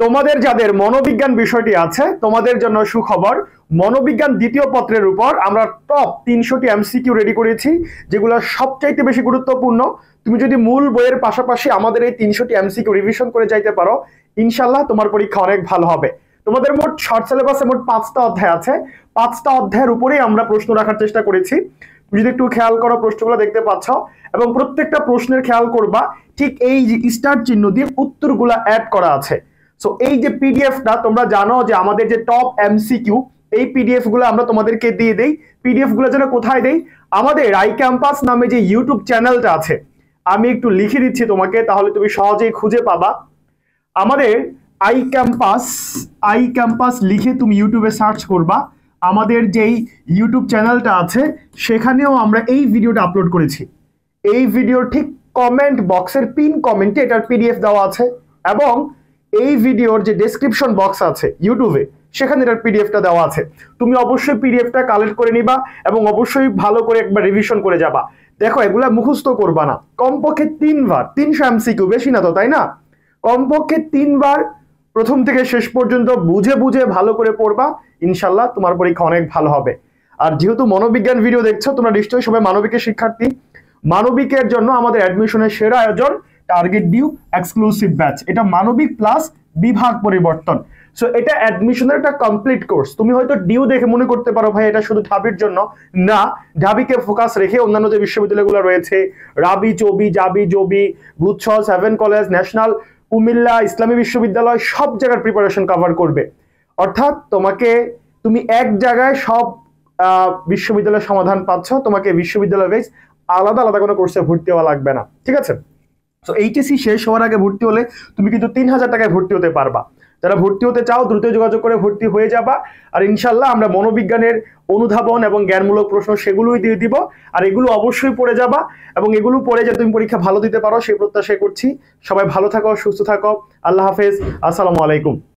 তোমাদের যাদের মনোবিজ্ঞান বিষয়টি আছে তোমাদের জন্য সুখবর। মনোবিজ্ঞান দ্বিতীয় পত্রের উপর আমরা টপ 300টি এমসিকিউ রেডি করেছি, যেগুলো সবচাইতে বেশি গুরুত্বপূর্ণ। তুমি যদি মূল বইয়ের পাশাপাশি আমাদের এই 300টি এমসিকিউ রিভিশন করে যাইতে পারো, ইনশাল্লাহ তোমার পরীক্ষা অনেক ভালো হবে। তোমাদের মোট শর্ট সিলেবাসে মোট 5টা অধ্যায় আছে। 5টা অধ্যায়ের উপরেই আমরা প্রশ্ন রাখার চেষ্টা করেছি। যদি একটু খেয়াল করো প্রশ্নগুলো দেখতে পাচ্ছ, এবং প্রত্যেকটা প্রশ্নের খেয়াল করবা ঠিক এই যে স্টার চিহ্ন দিয়ে উত্তরগুলা অ্যাড করা আছে। সো এই যে পিডিএফটা, তোমরা জানো যে আমাদের যে টপ এমসিকিউ, এই পিডিএফ গুলো আমরা তোমাদেরকে দিয়ে দেই। পিডিএফ গুলো যেন কোথায় দেই? আমাদের আই ক্যাম্পাস নামে যে ইউটিউব চ্যানেলটা আছে, আমি একটু লিখে দিচ্ছি তোমাকে, তাহলে তুমি সহজেই খুঁজে পাবা। আমাদের আই ক্যাম্পাস লিখে তুমি ইউটিউবে সার্চ করবা। আমাদের যেই ইউটিউব চ্যানেলটা আছে সেখানেও আমরা এই ভিডিওটা আপলোড করেছি। এই ভিডিওর ঠিক কমেন্ট বক্সের পিন কমেন্টে এটার পিডিএফ দেওয়া আছে, এবং এই ভিডিওর যে ডেসক্রিপশন বক্স আছে ইউটিউবে সেখানে এটার পিডিএফটা দেওয়া আছে। তুমি অবশ্যই পিডিএফটা কালেক্ট করে নিবা এবং অবশ্যই ভালো করে একবার রিভিশন করে যাবা। দেখো, এগুলা মুখস্থ করবা না, কমপক্ষে 3বার। 300 এমসিকিউ, বেশি না তো, তাই না? কমপক্ষে 3বার প্রথম থেকে শেষ পর্যন্ত বুঝে বুঝে ভালো করে পড়বা, ইনশাল্লাহ তোমার পরীক্ষা অনেক ভালো হবে। আর যেহেতু মনোবিজ্ঞান ভিডিও দেখছো, তোমরা নিশ্চয়ই সবাই মানবিকের শিক্ষার্থী। মানবিকের জন্য আমাদের অ্যাডমিশনের সেরা আয়োজন টার্গেট ডিউ এক্সক্লুসিভ ব্যাচ। এটা মানবিক প্লাস বিভাগ পরিবর্তন। সো এটা অ্যাডমিশনের একটা কমপ্লিট কোর্স। তুমি হয়তো ডিউ দেখে মনে করতে পারো ভাই এটা শুধু ঢাবির জন্য। না, ঢাবিকে ফোকাস রেখে অন্যান্য যে বিশ্ববিদ্যালয়গুলো রয়েছে, রাবি, চবি, জাবি, জবি, গুচ্ছ, 7 কলেজ, ন্যাশনাল, কুমিল্লা, ইসলামী বিশ্ববিদ্যালয়, সব জায়গার প্রিপারেশন কভার করবে। অর্থাৎ তুমি এক জায়গায় সব বিশ্ববিদ্যালয়ের সমাধান পাচ্ছ। তোমাকে বিশ্ববিদ্যালয় ওয়াইজ আলাদা আলাদা কোনো কোর্সে ভর্তি হওয়া লাগবে না, ঠিক আছে? সো এইচএসসি শেষ হওয়ার আগে ভর্তি হলে তুমি কিন্তু 3000 টাকায় ভর্তি হতে পারবা। যারা ভর্তি হতে চাও দ্রুত যোগাযোগ করে ভর্তি হয়ে যাবা। আর ইনশাল্লাহ আমরা মনোবিজ্ঞানের অনুধাবন এবং জ্ঞানমূলক প্রশ্ন সেগুলোই দিয়ে দিব। আর এগুলো অবশ্যই পড়ে যাবা, এবং এগুলো পড়ে যে তুমি পরীক্ষা ভালো দিতে পারো সেই প্রত্যাশা করছি। সবাই ভালো থাকো, সুস্থ থাকো। আল্লাহ হাফেজ, আসসালামু আলাইকুম।